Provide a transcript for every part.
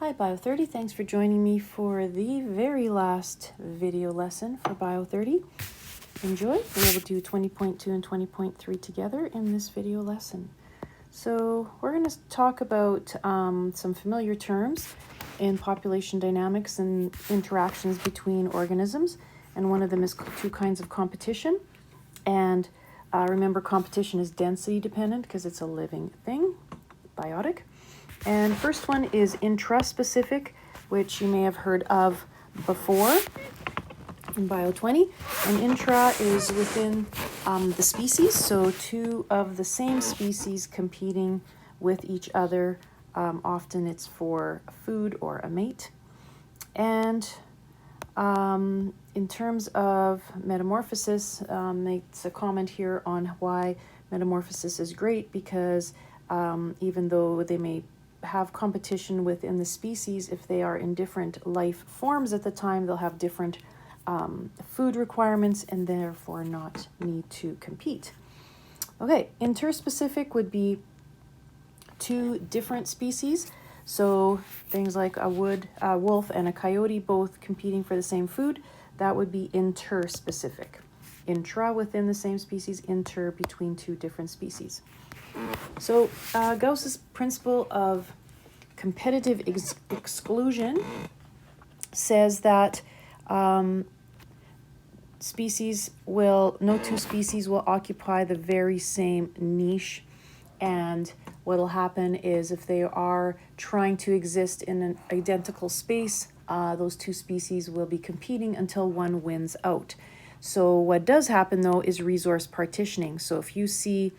Hi Bio30, thanks for joining me for the very last video lesson for Bio30. Enjoy. We will do 20.2 and 20.3 together in this video lesson. So we're going to talk about some familiar terms in population dynamics and interactions between organisms. And one of them is two kinds of competition. And remember, competition is density dependent because it's a living thing, biotic. And first one is intraspecific, which you may have heard of before in Bio20. And intra is within the species, so two of the same species competing with each other. Often it's for food or a mate. And in terms of metamorphosis, makes a comment here on why metamorphosis is great, because even though they may have competition within the species, if they are in different life forms at the time, they'll have different food requirements and therefore not need to compete. Okay, interspecific would be two different species. So things like a wolf and a coyote both competing for the same food, that would be interspecific. Intra within the same species, inter between two different species. So Gauss's principle of competitive exclusion says that no two species will occupy the very same niche, and what'll happen is if they are trying to exist in an identical space, those two species will be competing until one wins out. So what does happen though is resource partitioning. So if you see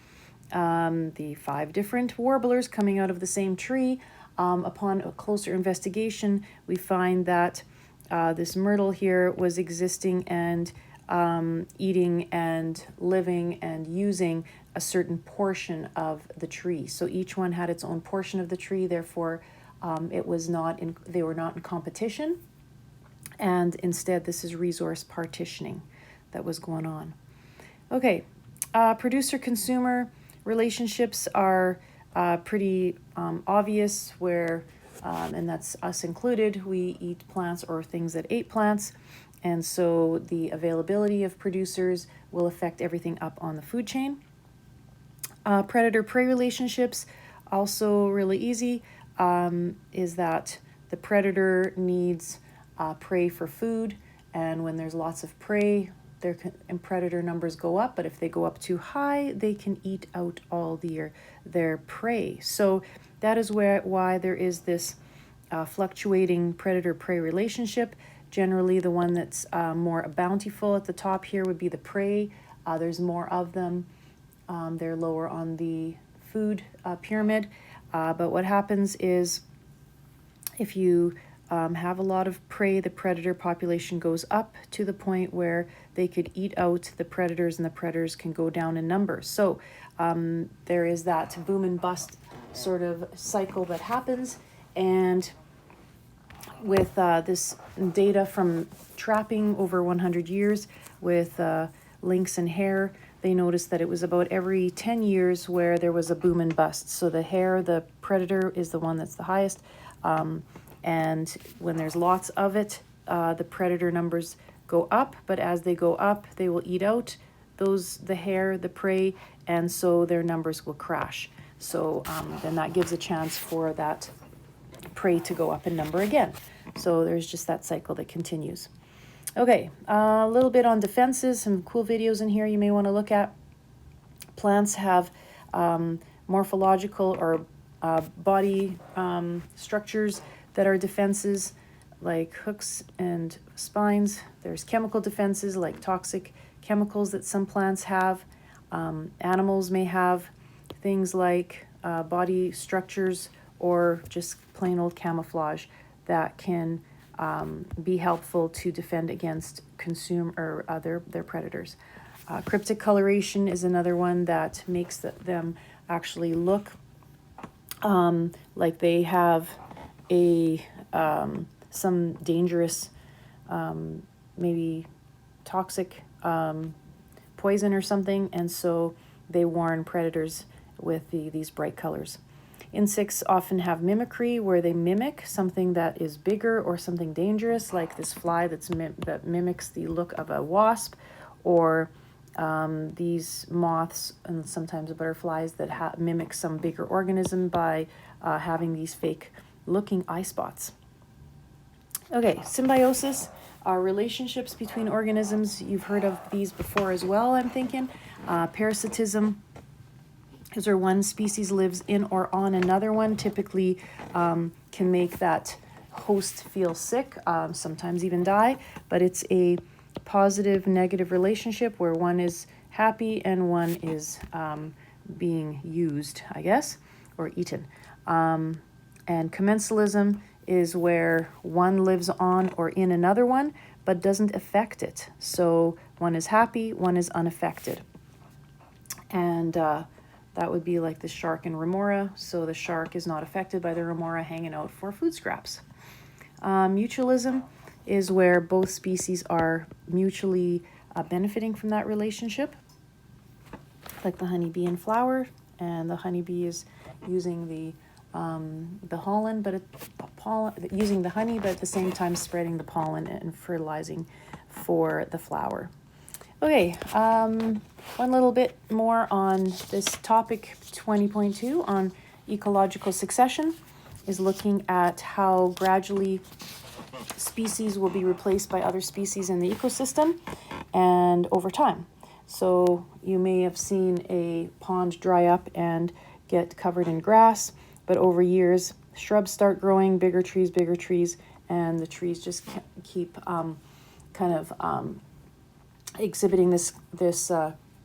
the 5 different warblers coming out of the same tree, upon a closer investigation, we find that this myrtle here was existing and eating and living and using a certain portion of the tree. So each one had its own portion of the tree, therefore they were not in competition, and instead this is resource partitioning that was going on. Okay, producer-consumer relationships are pretty obvious, where and that's us included. We eat plants or things that ate plants, and so the availability of producers will affect everything up on the food chain. Predator-prey relationships, also really easy, is that the predator needs prey for food, and when there's lots of prey, and predator numbers go up, but if they go up too high, they can eat out all their prey. So that is why there is this fluctuating predator-prey relationship. Generally, the one that's more bountiful at the top here would be the prey. There's more of them. They're lower on the food pyramid. But what happens is if you have a lot of prey, the predator population goes up to the point where they could eat out the predators, and the predators can go down in numbers. So there is that boom and bust sort of cycle that happens. And with this data from trapping over 100 years with lynx and hare, they noticed that it was about every 10 years where there was a boom and bust. So the hare, the predator, is the one that's the highest. And when there's lots of it, the predator numbers go up, but as they go up, they will eat out the hare, the prey, and so their numbers will crash. So then that gives a chance for that prey to go up in number again. So there's just that cycle that continues. Okay, a little bit on defenses, some cool videos in here you may want to look at. Plants have morphological or body structures that are defenses, like hooks and spines. There's chemical defenses, like toxic chemicals that some plants have. Animals may have things like body structures or just plain old camouflage that can be helpful to defend against their predators. Cryptic coloration is another one that makes them actually look like they have some dangerous, maybe toxic poison or something, and so they warn predators with these bright colors. Insects often have mimicry, where they mimic something that is bigger or something dangerous, like this fly that mimics the look of a wasp, or these moths and sometimes butterflies that mimic some bigger organism by having these fake looking eye spots. Okay, symbiosis are relationships between organisms. You've heard of these before as well, I'm thinking. Parasitism is where one species lives in or on another one, typically can make that host feel sick, sometimes even die, but it's a positive negative relationship where one is happy and one is being used, I guess, or eaten. And commensalism is where one lives on or in another one, but doesn't affect it. So one is happy, one is unaffected. And that would be like the shark and remora. So the shark is not affected by the remora hanging out for food scraps. Mutualism is where both species are mutually benefiting from that relationship, like the honeybee and flower, and the honeybee is using the pollen, but using the honey, but at the same time spreading the pollen and fertilizing for the flower. Okay, one little bit more on this topic 20.2 on ecological succession is looking at how gradually species will be replaced by other species in the ecosystem and over time. So you may have seen a pond dry up and get covered in grass, but over years shrubs start growing, bigger trees, and the trees just keep exhibiting this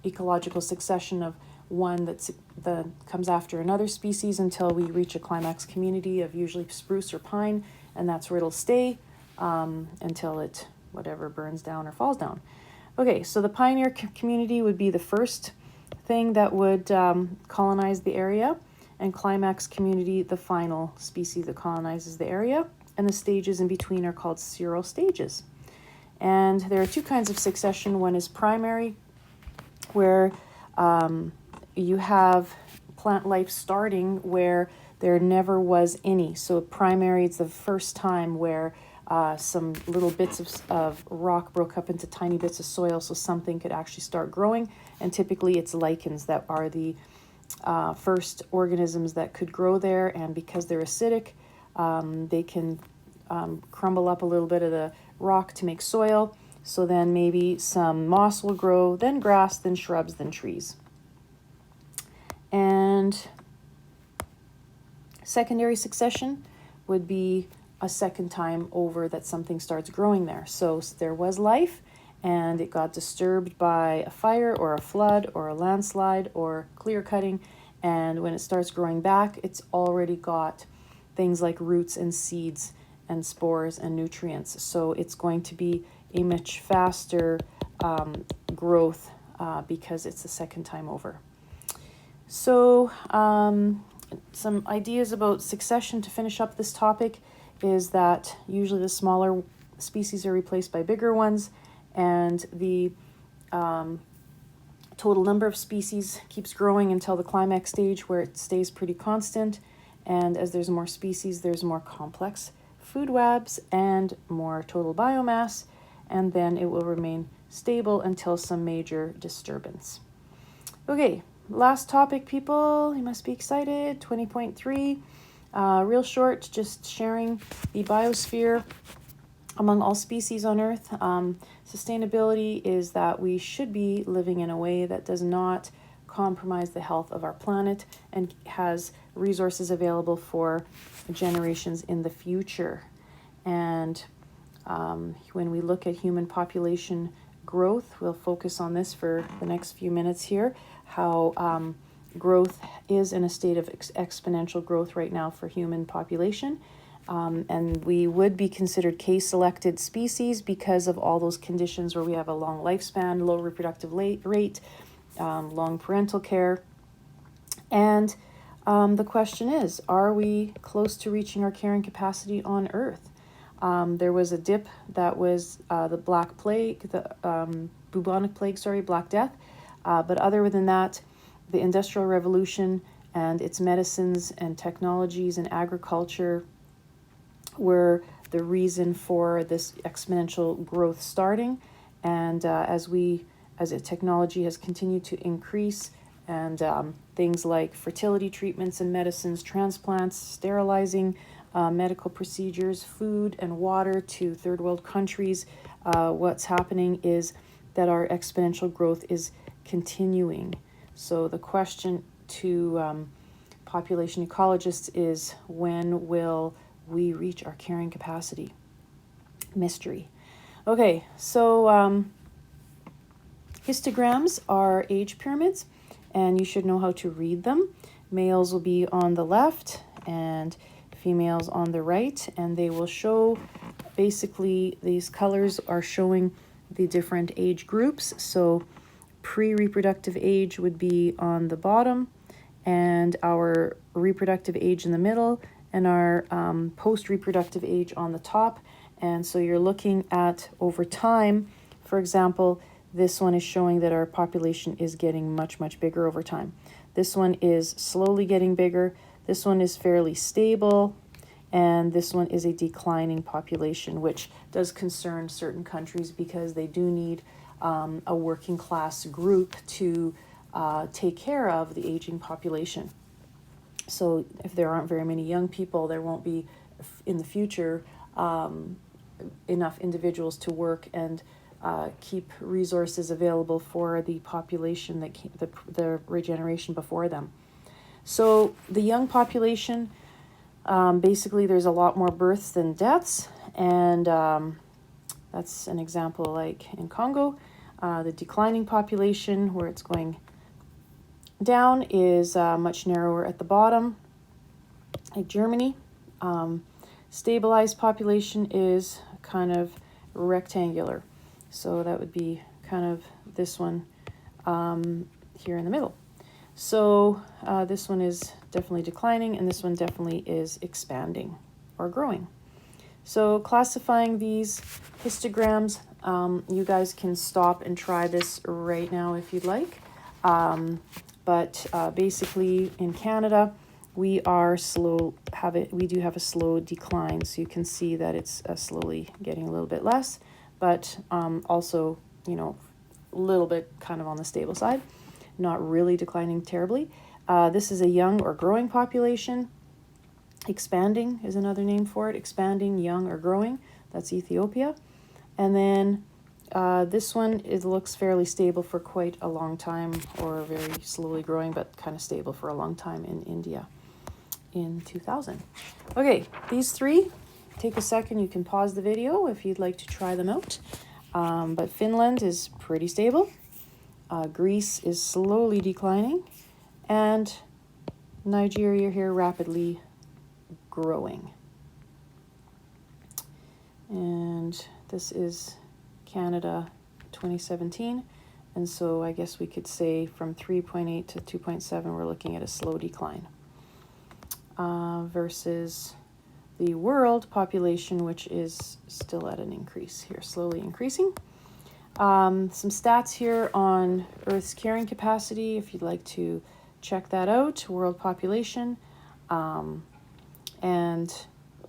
ecological succession of one that comes after another species until we reach a climax community of usually spruce or pine, and that's where it'll stay until it whatever burns down or falls down. Okay, so the pioneer community would be the first thing that would colonize the area, and climax community, the final species that colonizes the area, and the stages in between are called seral stages. And there are two kinds of succession. One is primary, where you have plant life starting where there never was any. So primary, it's the first time where some little bits of rock broke up into tiny bits of soil so something could actually start growing. And typically it's lichens that are the first organisms that could grow there. And because they're acidic, they can crumble up a little bit of the rock to make soil. So then maybe some moss will grow, then grass, then shrubs, then trees. And secondary succession would be a second time over that something starts growing there. So there was life and it got disturbed by a fire or a flood or a landslide or clear cutting. And when it starts growing back, it's already got things like roots and seeds and spores and nutrients. So it's going to be a much faster growth because it's the second time over. So some ideas about succession to finish up this topic is that usually the smaller species are replaced by bigger ones, and the total number of species keeps growing until the climax stage where it stays pretty constant. And as there's more species, there's more complex food webs and more total biomass, and then it will remain stable until some major disturbance. Okay, last topic, people. You must be excited. 20.3. Real short, just sharing the biosphere among all species on Earth. Sustainability is that we should be living in a way that does not compromise the health of our planet and has resources available for generations in the future. And when we look at human population growth, we'll focus on this for the next few minutes here, how growth is in a state of exponential growth right now for human population. And we would be considered case-selected species because of all those conditions where we have a long lifespan, low reproductive rate, long parental care. And the question is, are we close to reaching our carrying capacity on Earth? There was a dip that was the Black Plague, the bubonic plague, Black Death. But other than that, the Industrial Revolution and its medicines and technologies and agriculture were the reason for this exponential growth starting. And as the technology has continued to increase, and things like fertility treatments and medicines, transplants, sterilizing, medical procedures, food and water to third world countries, what's happening is that our exponential growth is continuing. So the question to population ecologists is, when will we reach our carrying capacity? Mystery. Okay, so histograms are age pyramids, and you should know how to read them. Males will be on the left and females on the right, and they will show, basically these colors are showing the different age groups. So pre-reproductive age would be on the bottom, and our reproductive age in the middle, and our post-reproductive age on the top. And so you're looking at over time. For example, this one is showing that our population is getting much, much bigger over time. This one is slowly getting bigger. This one is fairly stable. And this one is a declining population, which does concern certain countries because they do need a working class group to take care of the aging population. So if there aren't very many young people, there won't be in the future enough individuals to work and keep resources available for the population that the regeneration before them. So the young population, basically there's a lot more births than deaths, and that's an example like in Congo. The declining population, where it's going down, is much narrower at the bottom, like Germany. Stabilized population is kind of rectangular. So that would be kind of this one here in the middle. So this one is definitely declining, and this one definitely is expanding or growing. So classifying these histograms, you guys can stop and try this right now if you'd like. But basically in Canada, we do have a slow decline. So you can see that it's slowly getting a little bit less, but also, a little bit kind of on the stable side, not really declining terribly. This is a young or growing population. Expanding is another name for it. Expanding, young, or growing. That's Ethiopia. And then this one, it looks fairly stable for quite a long time, or very slowly growing, but kind of stable for a long time in India in 2000. Okay, these three, take a second. You can pause the video if you'd like to try them out. But Finland is pretty stable. Greece is slowly declining. And Nigeria here rapidly growing. And this is Canada 2017. And so I guess we could say from 3.8 to 2.7, we're looking at a slow decline. Versus the world population, which is still at an increase here, slowly increasing. Some stats here on Earth's carrying capacity, if you'd like to check that out, world population. And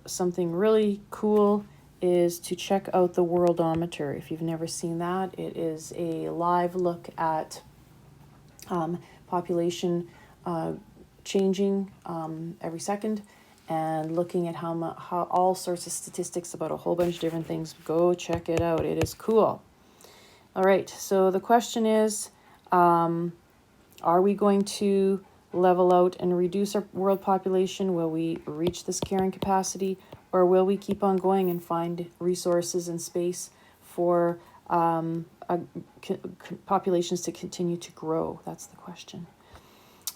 something really cool is to check out the Worldometer. If you've never seen that, it is a live look at population changing every second, and looking at how all sorts of statistics about a whole bunch of different things. Go check it out. It is cool. All right, so the question is, are we going to level out and reduce our world population? Will we reach this carrying capacity, or will we keep on going and find resources and space for populations to continue to grow? That's the question.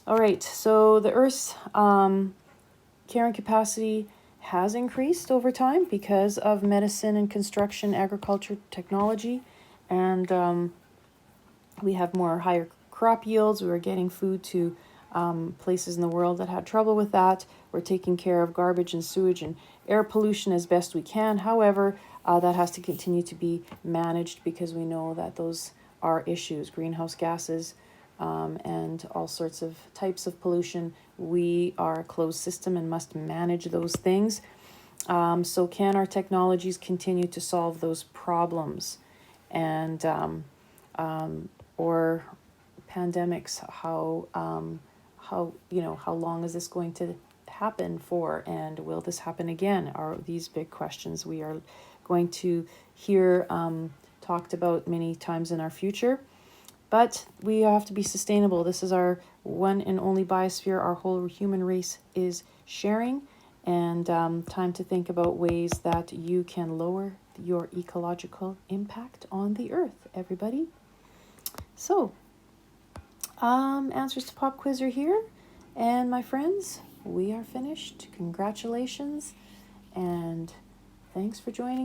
All right, so the Earth's carrying capacity has increased over time because of medicine and construction, agriculture, technology, and we have higher crop yields. We were getting food to places in the world that had trouble with that. We're taking care of garbage and sewage and air pollution as best we can. However, that has to continue to be managed because we know that those are issues. Greenhouse gases and all sorts of types of pollution. We are a closed system and must manage those things. So can our technologies continue to solve those problems? And or pandemics, how how long is this going to happen for, and will this happen again, are these big questions we are going to hear talked about many times in our future. But we have to be sustainable. This is our one and only biosphere our whole human race is sharing, and time to think about ways that you can lower your ecological impact on the earth, everybody. So answers to pop quiz are here, and my friends, we are finished. Congratulations, and thanks for joining